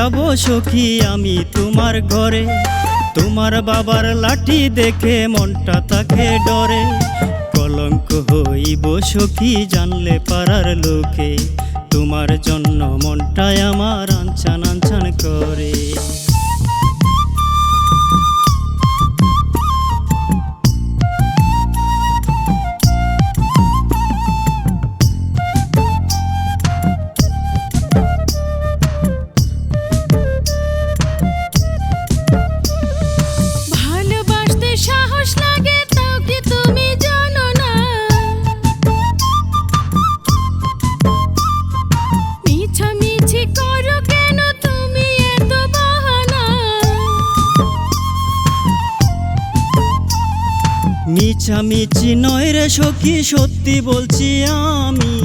যাব সখী আমি তোমার ঘরে, তোমার বাবার লাঠি দেখে মনটা তাকে ডরে। কলঙ্ক হইব সখী জানলে পাড়ার লোকে, তোমার জন্য মনটায় আমার আনছান আনছান করে। মিছামিছি নয় রে সখী সত্যি বলছি আমি,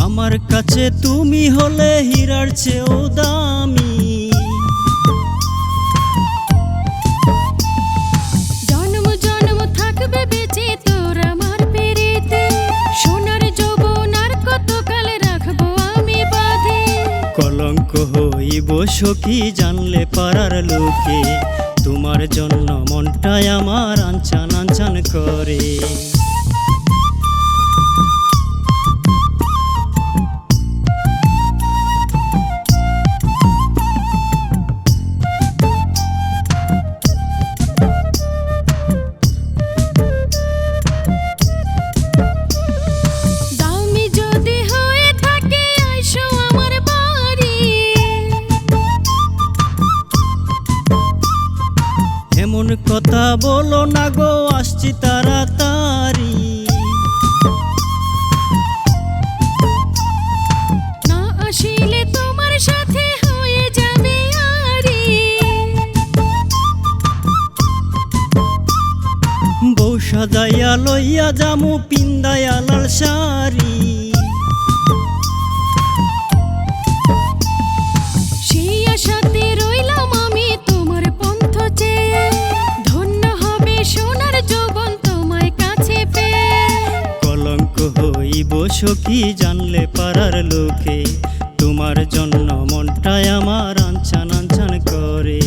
আমার কাছে তুমি হলে হীরার চেয়েও দামি। জন্ম জন্ম থাকবে বেঁচে তোর আমার পিরিতে, সোনার যৌবন আর কতকাল রাখবো আমি বাঁধে। কলঙ্ক হইব সখী জানলে পাড়ার লোকে, তোমার জন্য মনটায় আমার আনছান আনছান করে। এমন কথা বলো না গো আসছি তাড়াতাড়ি, না আসিলে তোমার সাথে হয়ে যাবে আরি। বউ সাজাইয়া লইয়া যামু পিন্দাইয়া লাল শাড়ি, সেই আশাতে রইলাম আমি তোমার পন্থ চেয়ে, ধন্য হবে সোনার যৌবন তোমায় কাছে পেয়ে। কলঙ্ক হইব সখী জানলে পাড়ার লোকে, তোমার জন্য মনটায় আমার আনছান আনছান করে।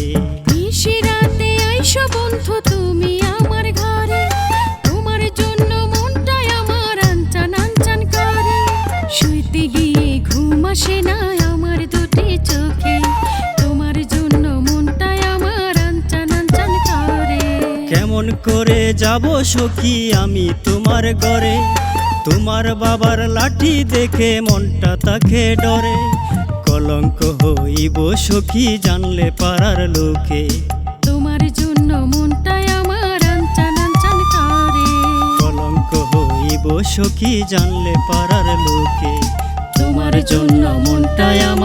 নিশিরাতে আইসো বন্ধু তুমি আমার ঘরে, তোমার জন্য মনটায় আমার আনচান আনচান করে। শুইতে গিয়ে ঘুম আসে না আমার দুটি চোখে, তোমার জন্য মনটায় আমার আনচান আনচান করে। কেমন করে যাব সখী আমি তোমার ঘরে, তোমার বাবার লাঠি দেখে মনটা তাকে ডরে। কলঙ্ক হইব সখী জানলে পাড়ার লোকে, তোমার জন্য মনটায় আমার আনচান আনচান করে। কলঙ্ক হইব সখী জানলে পাড়ার লোকে, তোমার জন্য মনটায় আমার